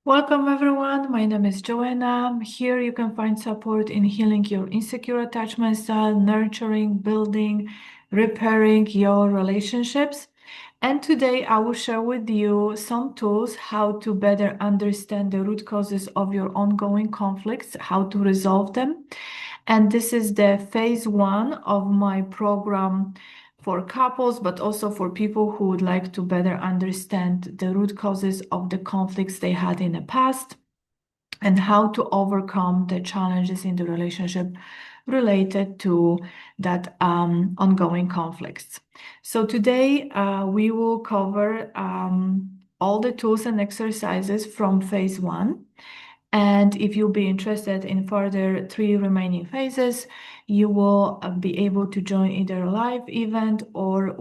Welcome everyone, my name is Joanna. Here you can find support in healing your insecure attachment style, nurturing, building, repairing your relationships. And today I will share with you some tools how to better understand the root causes of your ongoing conflicts, how to resolve them. And this is the phase 1 of my program for couples, but also for people who would like to better understand the root causes of the conflicts they had in the past and how to overcome the challenges in the relationship related to that ongoing conflicts. So today we will cover all the tools and exercises from phase 1. And if you'll be interested in further 3 remaining phases, you will be able to join either a live event or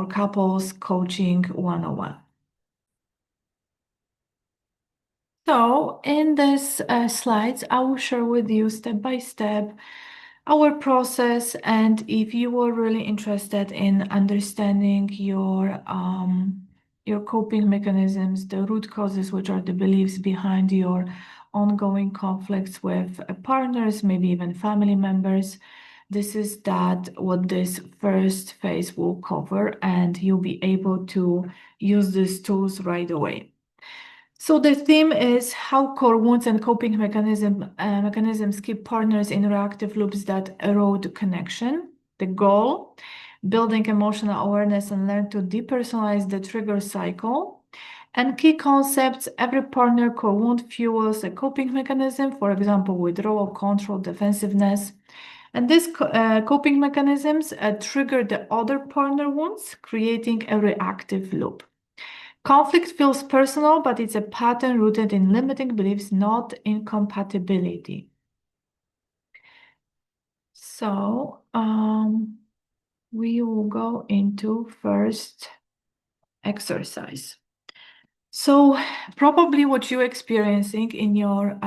couples coaching 101. So in this slides, I will share with you step by step our process. And if you were really interested in understanding your coping mechanisms, the root causes, which are the beliefs behind your ongoing conflicts with partners, maybe even family members, this is what this first phase will cover, and you'll be able to use these tools right away. So the theme is how core wounds and coping mechanisms keep partners in reactive loops that erode connection. The goal, building emotional awareness and learn to depersonalize the trigger cycle. And key concepts, every partner core wound fuels a coping mechanism, for example, withdrawal, control, defensiveness. And these coping mechanisms trigger the other partner wounds, creating a reactive loop. Conflict feels personal, but it's a pattern rooted in limiting beliefs, not incompatibility. So we will go into first exercise. So probably what you're experiencing in your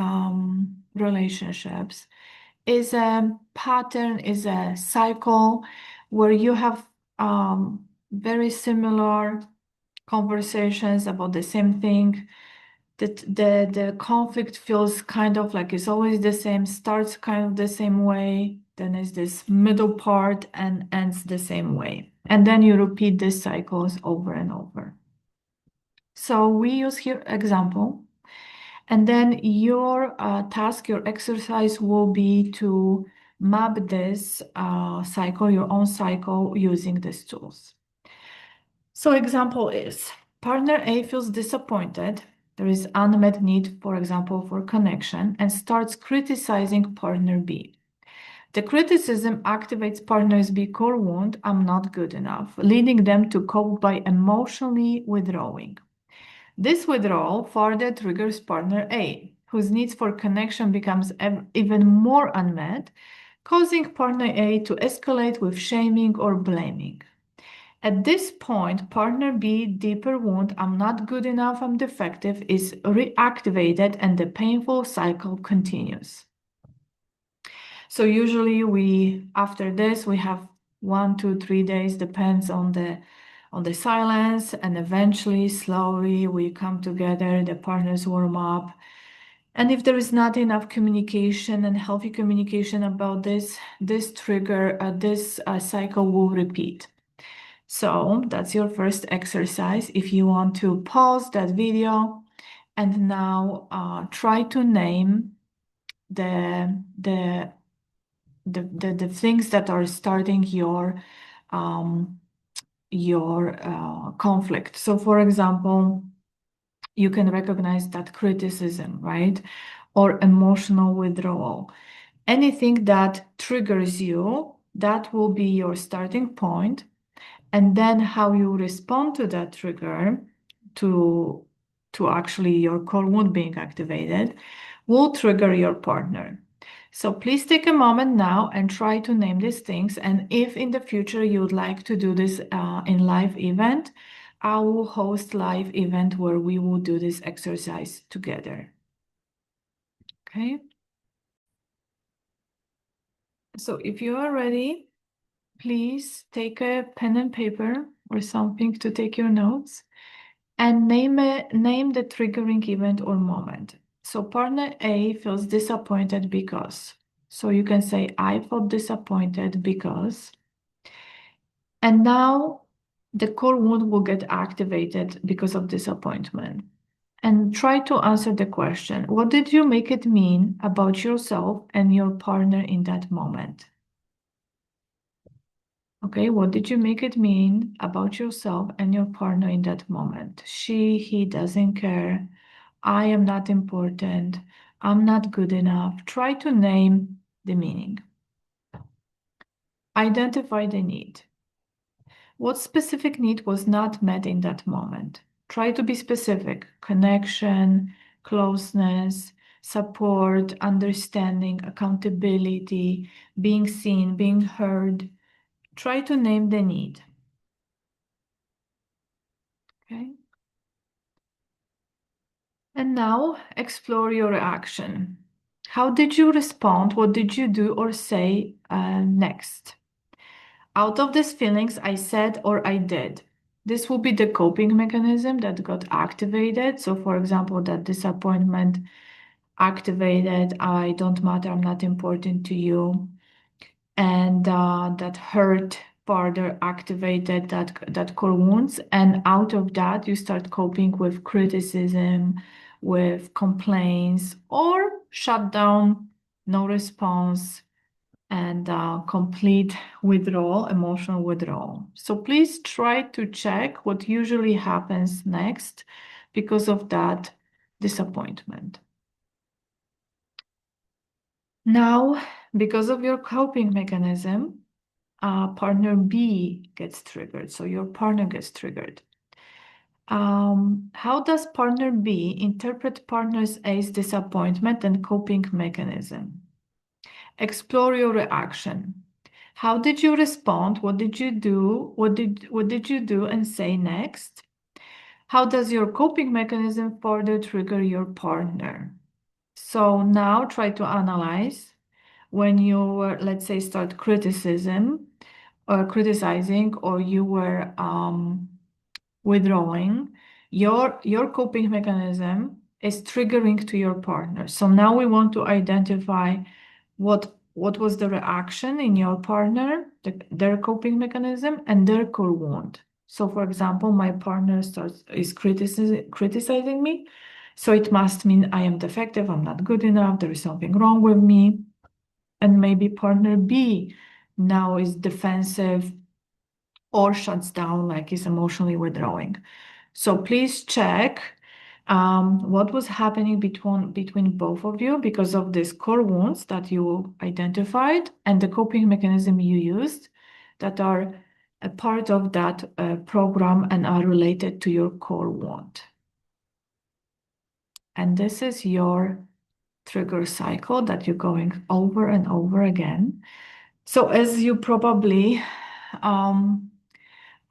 relationships is a pattern, is a cycle where you have very similar conversations about the same thing. That the conflict feels kind of like it's always the same, starts kind of the same way, then is this middle part and ends the same way. And then you repeat these cycles over and over. So we use here example, and then your task, your exercise will be to map this cycle, your own cycle, using these tools. So example is, partner A feels disappointed. There is unmet need, for example, for connection, and starts criticizing partner B. The criticism activates partner's B core wound, I'm not good enough, leading them to cope by emotionally withdrawing. This withdrawal further triggers partner A, whose needs for connection becomes even more unmet, causing partner A to escalate with shaming or blaming. At this point, partner B, deeper wound, I'm not good enough, I'm defective, is reactivated and the painful cycle continues. So usually after this, we have 1, 2, 3 days, depends on the silence, and eventually, slowly, we come together, the partners warm up. And if there is not enough communication and healthy communication about this trigger, this cycle will repeat. So that's your first exercise. If you want to pause that video and now try to name the things that are starting your conflict. So for example, you can recognize that criticism, right? Or emotional withdrawal. Anything that triggers you, that will be your starting point. And then how you respond to that trigger to actually your core wound being activated will trigger your partner. So please take a moment now and try to name these things. And if in the future you would like to do this in live event, I will host live event where we will do this exercise together. Okay. So if you are ready, please take a pen and paper or something to take your notes. and name the triggering event or moment. So partner A feels disappointed because. So you can say, I felt disappointed because. And now the core wound will get activated because of disappointment. And try to answer the question, what did you make it mean about yourself and your partner in that moment? Okay, what did you make it mean about yourself and your partner in that moment? He doesn't care. I am not important. I'm not good enough. Try to name the meaning. Identify the need. What specific need was not met in that moment? Try to be specific. Connection, closeness, support, understanding, accountability, being seen, being heard. Try to name the need. Okay. And now explore your reaction. How did you respond? What did you do or say next? Out of these feelings, I said or I did. This will be the coping mechanism that got activated. So, for example, that disappointment activated, I don't matter, I'm not important to you. And that hurt further activated that core wounds. And out of that, you start coping with criticism, with complaints, or shut down, no response, and complete withdrawal, emotional withdrawal. So please try to check what usually happens next because of that disappointment. Now, because of your coping mechanism, partner B gets triggered. So your partner gets triggered. How does partner B interpret partner's A's disappointment and coping mechanism? Explore your reaction. How did you respond? What did you do? What did you do and say next? How does your coping mechanism further trigger your partner? So now try to analyze when you were, let's say, start criticism or criticizing, or you were withdrawing, your coping mechanism is triggering to your partner. So now we want to identify what was the reaction in your partner, their coping mechanism, and their core wound. So, for example, my partner is criticizing me, so it must mean I am defective, I'm not good enough, there is something wrong with me. And maybe partner B now is defensive or shuts down, like is emotionally withdrawing. So please check what was happening between both of you because of these core wounds that you identified and the coping mechanism you used that are a part of that program and are related to your core wound. And this is your trigger cycle that you're going over and over again. So as you probably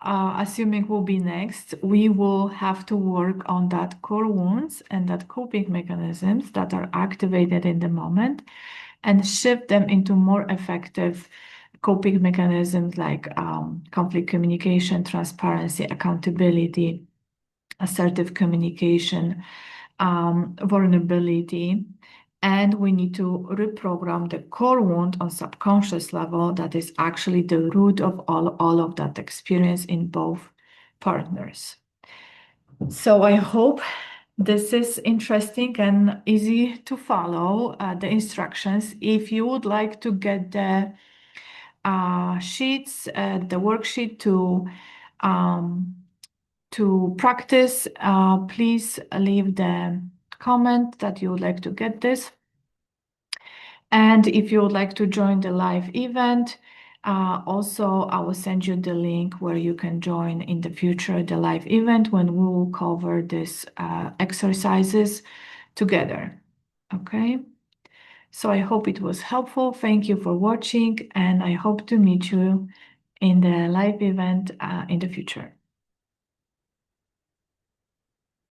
assuming will be next, we will have to work on that core wounds and that coping mechanisms that are activated in the moment and shift them into more effective coping mechanisms like conflict communication, transparency, accountability, assertive communication, vulnerability. And we need to reprogram the core wound on subconscious level that is actually the root of all of that experience in both partners. So I hope this is interesting and easy to follow the instructions. If you would like to get the sheets, the worksheet to practice, please leave the comment that you would like to get this. And if you would like to join the live event, also I will send you the link where you can join in the future the live event when we will cover these exercises together. Okay. So I hope it was helpful. Thank you for watching, and I hope to meet you in the live event in the future.